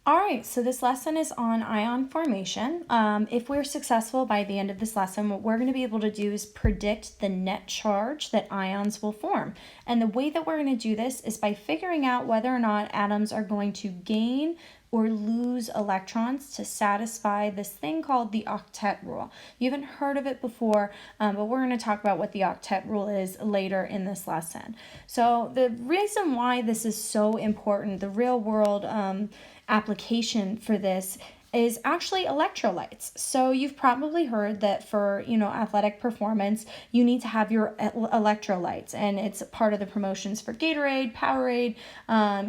All right, so this lesson is on ion formation. If we're successful by the end of this lesson, what we're going to be able to do is predict the net charge that ions will form. And the way that we're going to do this is by figuring out whether or not atoms are going to gain or lose electrons to satisfy this thing called the octet rule. You haven't heard of it before, but we're going to talk about what the octet rule is later in this lesson. So the reason why this is so important, the real world application for this is actually electrolytes. So you've probably heard that for, athletic performance, you need to have your electrolytes, and it's part of the promotions for Gatorade, Powerade,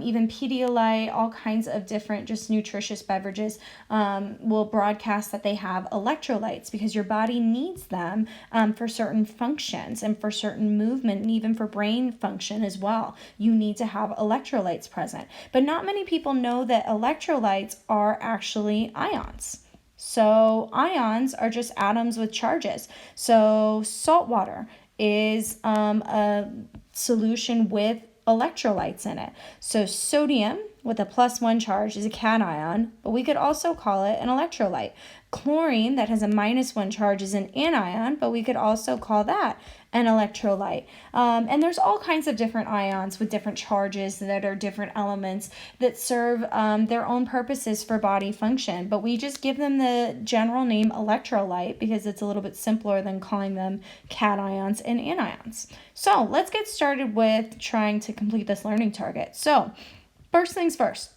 even Pedialyte, all kinds of different just nutritious beverages will broadcast that they have electrolytes because your body needs them for certain functions and for certain movement and even for brain function as well. You need to have electrolytes present. But not many people know that electrolytes are actually ions. So ions are just atoms with charges. So salt water is a solution with electrolytes in it. So sodium with a +1 charge is a cation, but we could also call it an electrolyte. Chlorine that has a -1 charge is an anion, but we could also call that an electrolyte. And there's all kinds of different ions with different charges that are different elements that serve their own purposes for body function. But we just give them the general name electrolyte because it's a little bit simpler than calling them cations and anions. So let's get started with trying to complete this learning target. So first things first.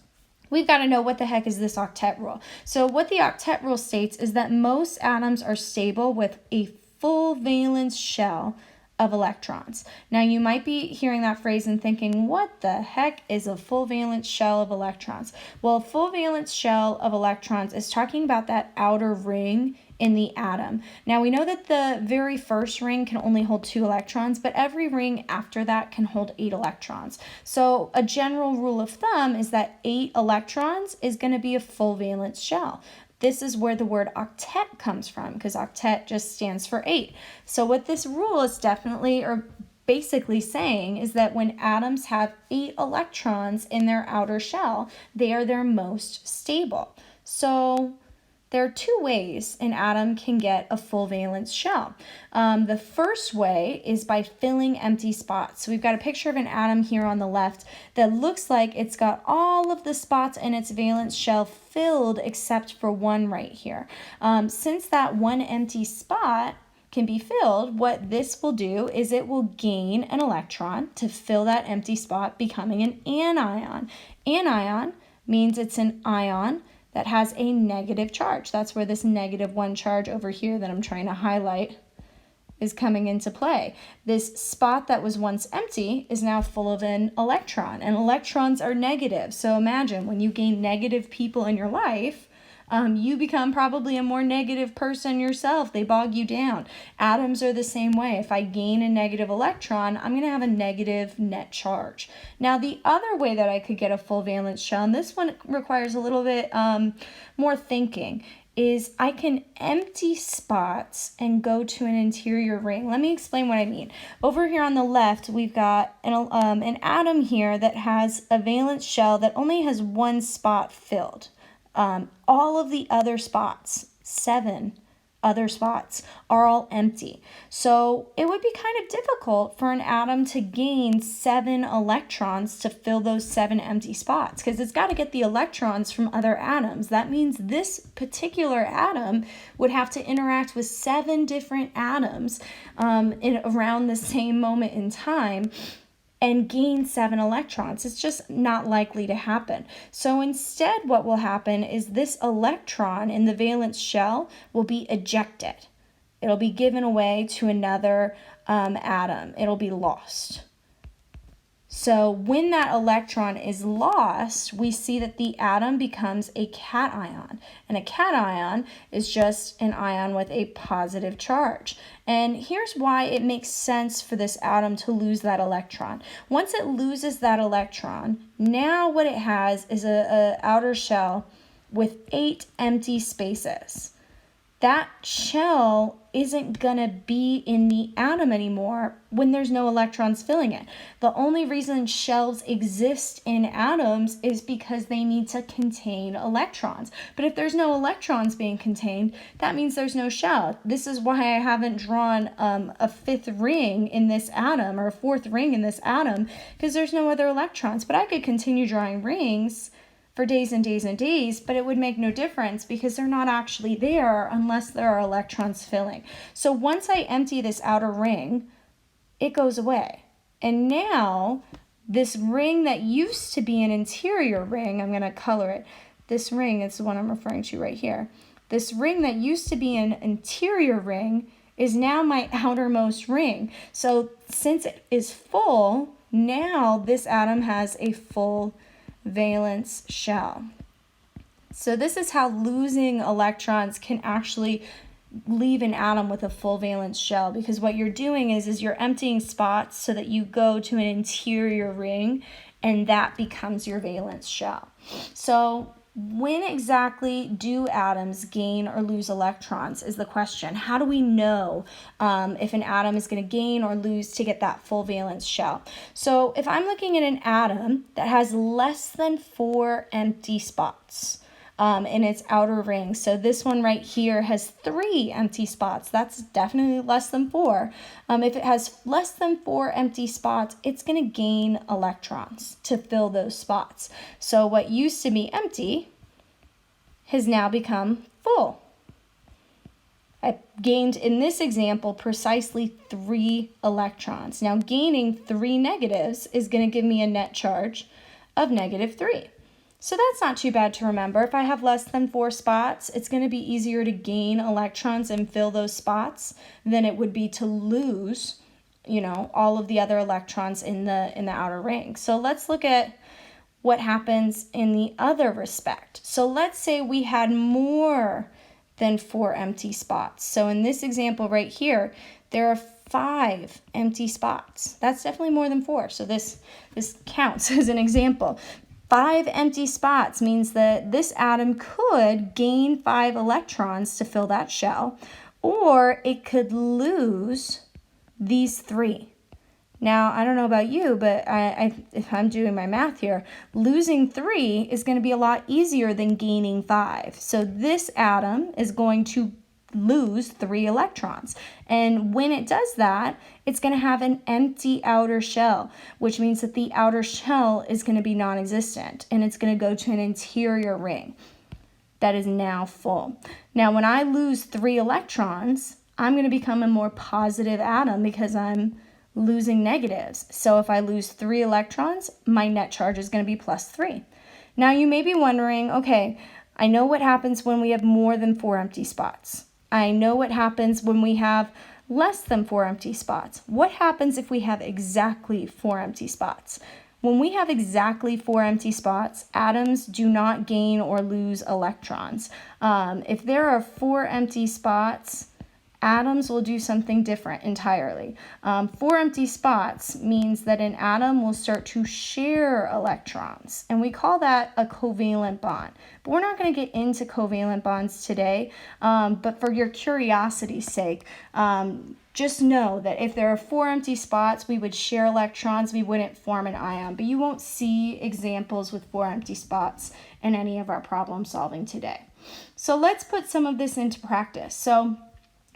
We've got to know what the heck is this octet rule. So what the octet rule states is that most atoms are stable with a full valence shell of electrons. Now you might be hearing that phrase and thinking, what the heck is a full valence shell of electrons? Well, a full valence shell of electrons is talking about that outer ring in the atom. Now we know that the very first ring can only hold 2 electrons, but every ring after that can hold 8 electrons. So a general rule of thumb is that 8 electrons is going to be a full valence shell. This is where the word octet comes from because octet just stands for 8. So what this rule is definitely or basically saying is that when atoms have 8 electrons in their outer shell, they are their most stable. So there are 2 ways an atom can get a full valence shell. The first way is by filling empty spots. So we've got a picture of an atom here on the left that looks like it's got all of the spots in its valence shell filled except for one right here. Since that one empty spot can be filled, what this will do is it will gain an electron to fill that empty spot, becoming an anion. Anion means it's an ion that has a negative charge. That's where this -1 charge over here that I'm trying to highlight is coming into play. This spot that was once empty is now full of an electron, and electrons are negative. So imagine when you gain negative people in your life, you become probably a more negative person yourself. They bog you down. Atoms are the same way. If I gain a negative electron, I'm going to have a negative net charge. Now, the other way that I could get a full valence shell, and this one requires a little bit more thinking, is I can empty spots and go to an interior ring. Let me explain what I mean. Over here on the left, we've got an atom here that has a valence shell that only has one spot filled. All of the other spots, 7 other spots, are all empty. So it would be kind of difficult for an atom to gain 7 electrons to fill those 7 empty spots because it's got to get the electrons from other atoms. That means this particular atom would have to interact with 7 different atoms around the same moment in time and gain 7 electrons. It's just not likely to happen. So instead, what will happen is this electron in the valence shell will be ejected. It'll be given away to another atom. It'll be lost. So when that electron is lost, we see that the atom becomes a cation. And a cation is just an ion with a positive charge. And here's why it makes sense for this atom to lose that electron. Once it loses that electron, now what it has is an outer shell with 8 empty spaces. that shell isn't going to be in the atom anymore when there's no electrons filling it. The only reason shells exist in atoms is because they need to contain electrons. But if there's no electrons being contained, that means there's no shell. This is why I haven't drawn a fifth ring in this atom or a fourth ring in this atom, because there's no other electrons. But I could continue drawing rings for days and days and days, but it would make no difference because they're not actually there unless there are electrons filling. So once I empty this outer ring, it goes away. And now this ring that used to be an interior ring, I'm going to color it. This ring is the one I'm referring to right here. This ring that used to be an interior ring is now my outermost ring. So since it is full, now this atom has a full valence shell. So this is how losing electrons can actually leave an atom with a full valence shell, because what you're doing is you're emptying spots so that you go to an interior ring and that becomes your valence shell. So when exactly do atoms gain or lose electrons is the question. How do we know if an atom is going to gain or lose to get that full valence shell? So if I'm looking at an atom that has less than 4 empty spots in its outer ring, so this one right here has 3 empty spots, that's definitely less than 4. If it has less than 4 empty spots, it's going to gain electrons to fill those spots. So what used to be empty has now become full. I gained, in this example, precisely 3 electrons. Now gaining 3 negatives is going to give me a net charge of -3. So that's not too bad to remember. If I have less than 4 spots, it's going to be easier to gain electrons and fill those spots than it would be to lose, all of the other electrons in the outer ring. So let's look at what happens in the other respect. So let's say we had more than 4 empty spots. So in this example right here, there are 5 empty spots. That's definitely more than 4. So this counts as an example. 5 empty spots means that this atom could gain 5 electrons to fill that shell, or it could lose these 3. Now, I don't know about you, but if I'm doing my math here, losing 3 is going to be a lot easier than gaining 5. So this atom is going to lose 3 electrons. And when it does that, it's going to have an empty outer shell, which means that the outer shell is going to be non-existent, and it's going to go to an interior ring that is now full. Now, when I lose 3 electrons, I'm going to become a more positive atom because I'm losing negatives. So if I lose 3 electrons, my net charge is going to be +3. Now you may be wondering, okay, I know what happens when we have more than 4 empty spots. I know what happens when we have less than 4 empty spots. What happens if we have exactly 4 empty spots? When we have exactly 4 empty spots, atoms do not gain or lose electrons. If there are 4 empty spots, atoms will do something different entirely. 4 empty spots means that an atom will start to share electrons, and we call that a covalent bond. But we're not going to get into covalent bonds today, but for your curiosity's sake, just know that if there are 4 empty spots, we would share electrons, we wouldn't form an ion, but you won't see examples with 4 empty spots in any of our problem solving today. So let's put some of this into practice. So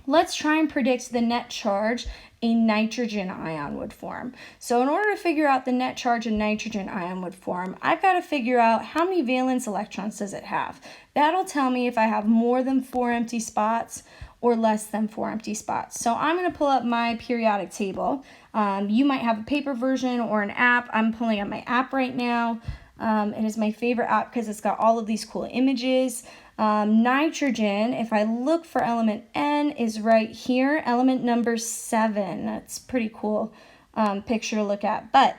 let's try and predict the net charge a nitrogen ion would form. So in order to figure out the net charge a nitrogen ion would form, I've got to figure out how many valence electrons does it have. That'll tell me if I have more than 4 empty spots or less than 4 empty spots. So I'm going to pull up my periodic table. You might have a paper version or an app. I'm pulling up my app right now. It is my favorite app because it's got all of these cool images. Nitrogen, if I look for element N, is right here, element number 7. That's pretty cool picture to look at. But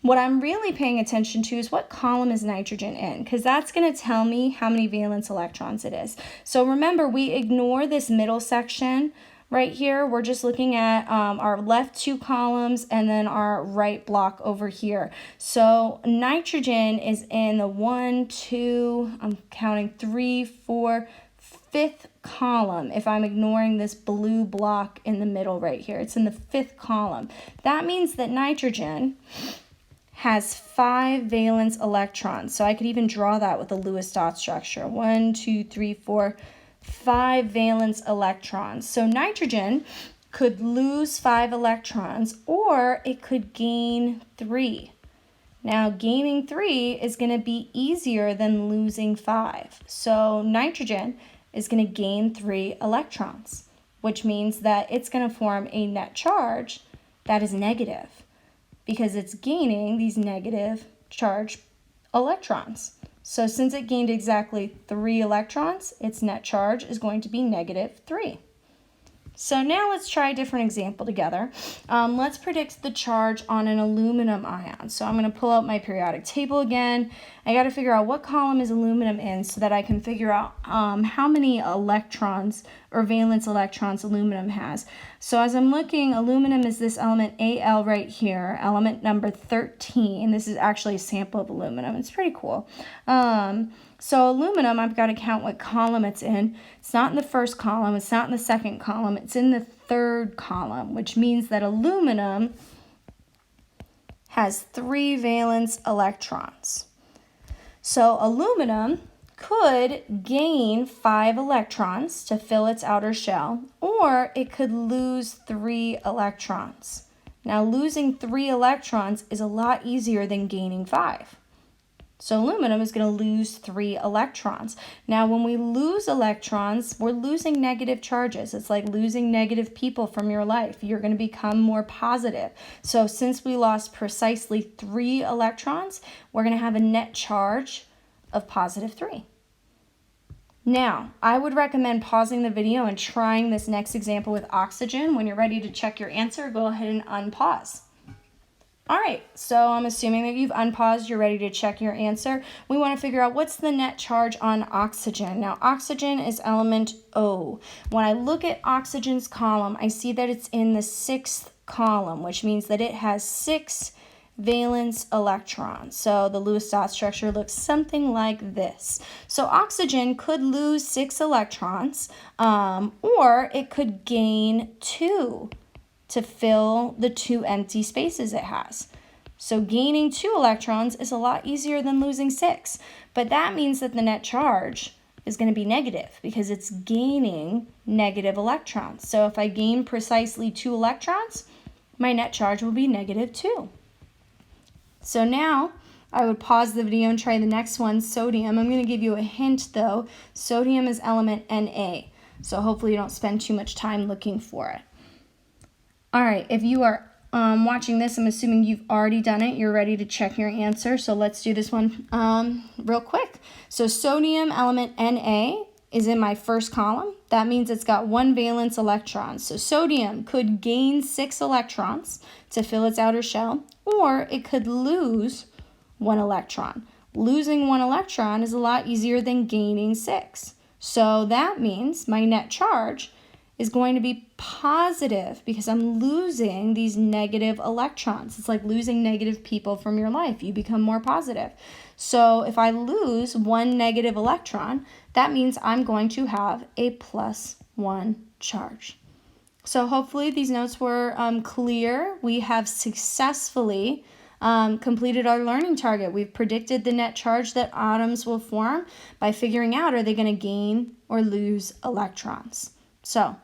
what I'm really paying attention to is what column is nitrogen in, because that's going to tell me how many valence electrons it is. So remember, we ignore this middle section right here. We're just looking at our left 2 columns and then our right block over here. So nitrogen is in the 1, 2, I'm counting 3, 4, fifth column if I'm ignoring this blue block in the middle right here. It's in the fifth column. That means that nitrogen has 5 valence electrons. So I could even draw that with a Lewis dot structure. 1, 2, 3, 4, 5 valence electrons. So nitrogen could lose 5 electrons, or it could gain 3. Now, gaining 3 is going to be easier than losing 5. So nitrogen is going to gain 3 electrons, which means that it's going to form a net charge that is negative, because it's gaining these negative charge electrons. So since it gained exactly 3 electrons, its net charge is going to be negative 3. So now let's try a different example together. Let's predict the charge on an aluminum ion. So I'm going to pull out my periodic table again. I got to figure out what column is aluminum in so that I can figure out how many electrons or valence electrons aluminum has. So as I'm looking, aluminum is this element Al right here, element number 13. This is actually a sample of aluminum. It's pretty cool. So aluminum, I've got to count what column it's in. It's not in the first column. It's not in the second column. It's in the third column, which means that aluminum has 3 valence electrons. So aluminum could gain 5 electrons to fill its outer shell, or it could lose 3 electrons. Now, losing 3 electrons is a lot easier than gaining 5. So aluminum is going to lose 3 electrons. Now, when we lose electrons, we're losing negative charges. It's like losing negative people from your life. You're going to become more positive. So since we lost precisely 3 electrons, we're going to have a net charge of positive 3. Now, I would recommend pausing the video and trying this next example with oxygen. When you're ready to check your answer, go ahead and unpause. All right, so I'm assuming that you've unpaused, you're ready to check your answer. We want to figure out what's the net charge on oxygen. Now, oxygen is element O. When I look at oxygen's column, I see that it's in the 6th column, which means that it has 6 valence electrons. So the Lewis dot structure looks something like this. So oxygen could lose 6 electrons, or it could gain 2 to fill the 2 empty spaces it has. So gaining 2 electrons is a lot easier than losing 6, but that means that the net charge is going to be negative because it's gaining negative electrons. So if I gain precisely 2 electrons, my net charge will be negative 2. So now I would pause the video and try the next one, sodium. I'm going to give you a hint though. Sodium is element Na, so hopefully you don't spend too much time looking for it. All right, if you are watching this, I'm assuming you've already done it. You're ready to check your answer. So let's do this one real quick. So sodium element Na is in my first column. That means it's got 1 valence electron. So sodium could gain 6 electrons to fill its outer shell, or it could lose 1 electron. Losing 1 electron is a lot easier than gaining 6. So that means my net charge is going to be positive because I'm losing these negative electrons. It's like losing negative people from your life. You become more positive. So if I lose 1 negative electron, that means I'm going to have a +1 charge. So hopefully these notes were clear. We have successfully completed our learning target. We've predicted the net charge that atoms will form by figuring out, are they going to gain or lose electrons? So